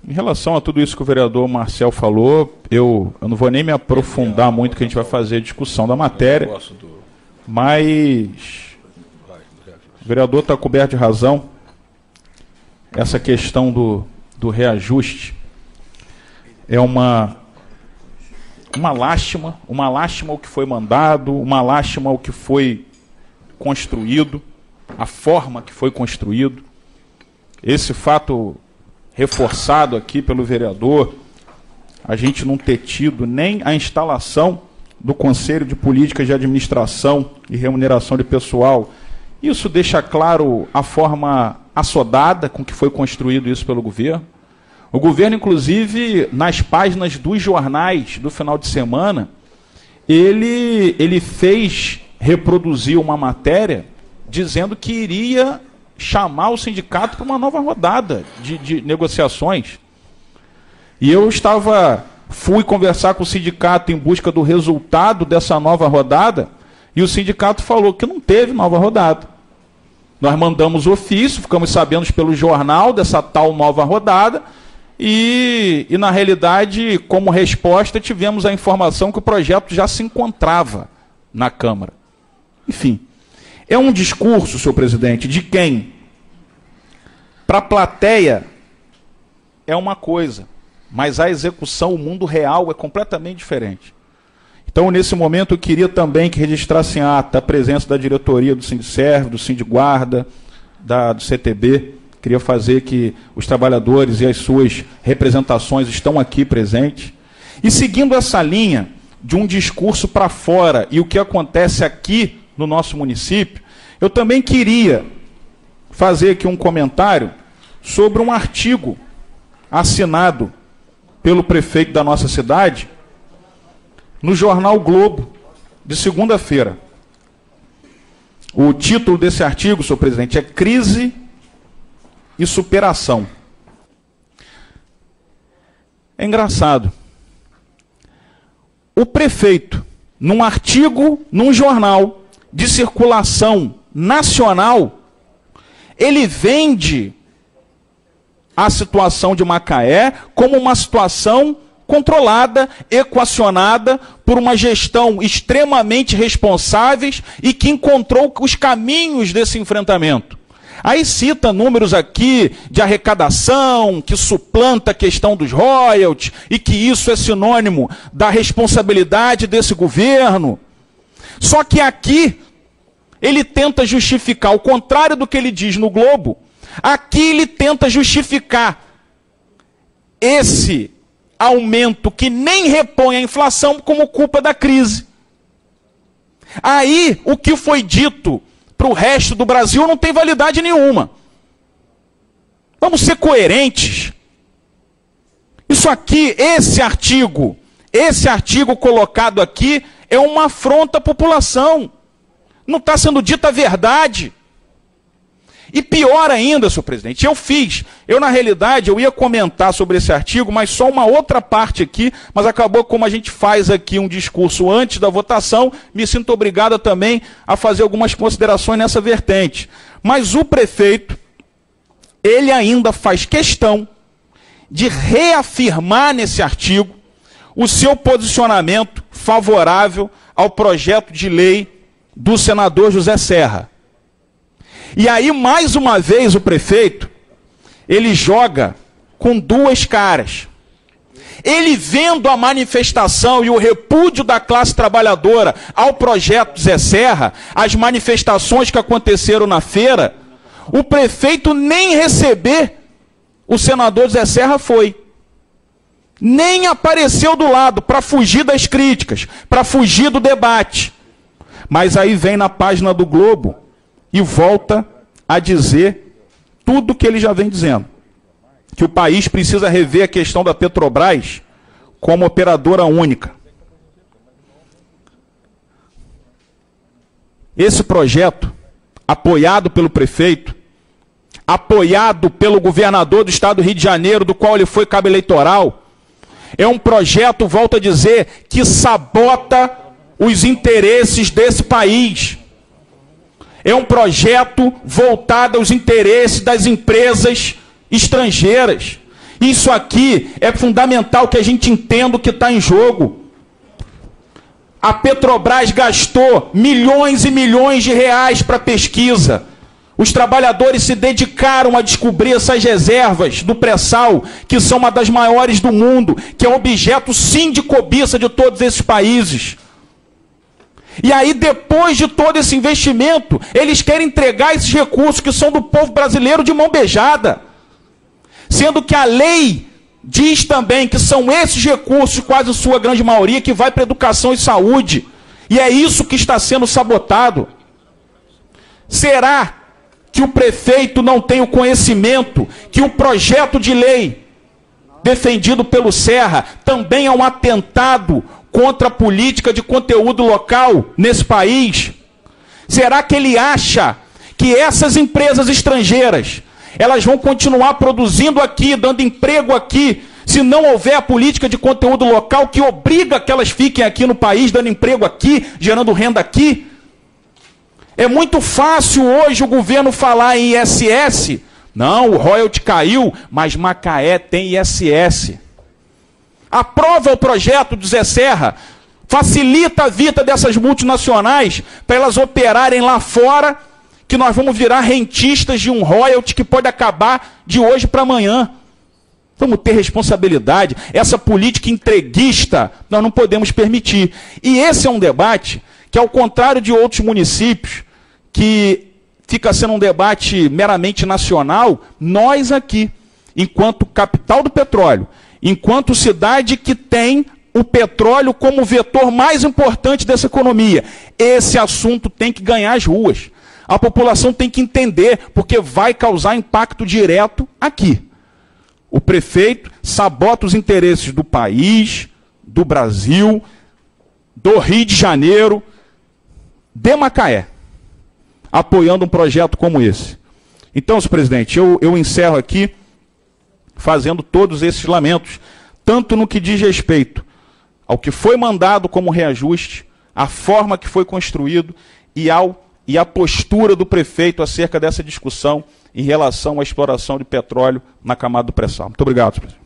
Em relação a tudo isso que o vereador Marcel falou, eu não vou nem me aprofundar muito, que a gente vai fazer a discussão da matéria, mas o vereador está coberto de razão. Essa questão do reajuste é uma lástima o que foi mandado, uma lástima o que foi construído, a forma que foi construído. Esse fato reforçado aqui pelo vereador, a gente não ter tido nem a instalação do Conselho de Políticas de Administração e Remuneração de Pessoal, isso deixa claro a forma assodada com que foi construído isso pelo governo. O governo, inclusive, nas páginas dos jornais do final de semana, ele fez reproduzir uma matéria dizendo que iria chamar o sindicato para uma nova rodada de negociações. E eu fui conversar com o sindicato em busca do resultado dessa nova rodada, e o sindicato falou que não teve nova rodada. Nós mandamos ofício, ficamos sabendo pelo jornal dessa tal nova rodada, e na realidade, como resposta, tivemos a informação que o projeto já se encontrava na Câmara. Enfim, é um discurso, senhor presidente, de quem, para a plateia, é uma coisa, mas a execução, o mundo real, é completamente diferente. Então, nesse momento, eu queria também que registrasse em ata a presença da diretoria do Sindicerv, do Sindiguarda, do CTB. Queria fazer que os trabalhadores e as suas representações estão aqui presentes. E seguindo essa linha de um discurso para fora e o que acontece aqui no nosso município, eu também queria fazer aqui um comentário sobre um artigo assinado pelo prefeito da nossa cidade no jornal Globo, de segunda-feira. O título desse artigo, senhor presidente, é Crise e Superação. É engraçado. O prefeito, num artigo, num jornal de circulação nacional, ele vende a situação de Macaé como uma situação controlada, equacionada por uma gestão extremamente responsáveis e que encontrou os caminhos desse enfrentamento. Aí cita números aqui de arrecadação, que suplanta a questão dos royalties, e que isso é sinônimo da responsabilidade desse governo. Só que aqui, ele tenta justificar, ao contrário do que ele diz no Globo, aqui ele tenta justificar esse aumento que nem repõe a inflação como culpa da crise. Aí, o que foi dito para o resto do Brasil não tem validade nenhuma. Vamos ser coerentes. Isso aqui, esse artigo colocado aqui é uma afronta à população. Não está sendo dita a verdade. E pior ainda, senhor presidente, na realidade, eu ia comentar sobre esse artigo, mas só uma outra parte aqui, mas acabou como a gente faz aqui um discurso antes da votação, me sinto obrigado também a fazer algumas considerações nessa vertente. Mas o prefeito, ele ainda faz questão de reafirmar nesse artigo o seu posicionamento favorável ao projeto de lei do senador José Serra. E aí, mais uma vez, o prefeito, ele joga com duas caras. Ele vendo a manifestação e o repúdio da classe trabalhadora ao projeto Zé Serra, as manifestações que aconteceram na feira, o prefeito nem receber o senador Zé Serra foi. Nem apareceu do lado para fugir das críticas, para fugir do debate. Mas aí vem na página do Globo e volta a dizer tudo o que ele já vem dizendo. Que o país precisa rever a questão da Petrobras como operadora única. Esse projeto, apoiado pelo prefeito, apoiado pelo governador do estado do Rio de Janeiro, do qual ele foi cabo eleitoral, é um projeto, volto a dizer, que sabota os interesses desse país. é um projeto voltado aos interesses das empresas estrangeiras. Isso aqui é fundamental que a gente entenda o que está em jogo. A Petrobras gastou milhões e milhões de reais para pesquisa. Os trabalhadores se dedicaram a descobrir essas reservas do pré-sal, que são uma das maiores do mundo, que é objeto, sim, de cobiça de todos esses países. E aí, depois de todo esse investimento, eles querem entregar esses recursos que são do povo brasileiro de mão beijada. Sendo que a lei diz também que são esses recursos, quase sua grande maioria, que vai para educação e saúde. E é isso que está sendo sabotado. Será que o prefeito não tem o conhecimento que o projeto de lei defendido pelo Serra também é um atentado contra a política de conteúdo local nesse país? Será que ele acha que essas empresas estrangeiras, elas vão continuar produzindo aqui, dando emprego aqui, se não houver a política de conteúdo local que obriga que elas fiquem aqui no país, dando emprego aqui, gerando renda aqui? É muito fácil hoje o governo falar em ISS. Não, o royalty caiu, mas Macaé tem ISS. Aprova o projeto do Zé Serra, facilita a vida dessas multinacionais para elas operarem lá fora, que nós vamos virar rentistas de um royalty que pode acabar de hoje para amanhã. Vamos ter responsabilidade. Essa política entreguista nós não podemos permitir. E esse é um debate que, ao contrário de outros municípios, que fica sendo um debate meramente nacional, nós aqui, enquanto capital do petróleo, enquanto cidade que tem o petróleo como vetor mais importante dessa economia, esse assunto tem que ganhar as ruas. A população tem que entender, porque vai causar impacto direto aqui. O prefeito sabota os interesses do país, do Brasil, do Rio de Janeiro, de Macaé, apoiando um projeto como esse. Então, senhor presidente, eu encerro aqui fazendo todos esses lamentos, tanto no que diz respeito ao que foi mandado como reajuste, a forma que foi construído e a postura do prefeito acerca dessa discussão em relação à exploração de petróleo na camada do pré-sal. Muito obrigado, senhor presidente.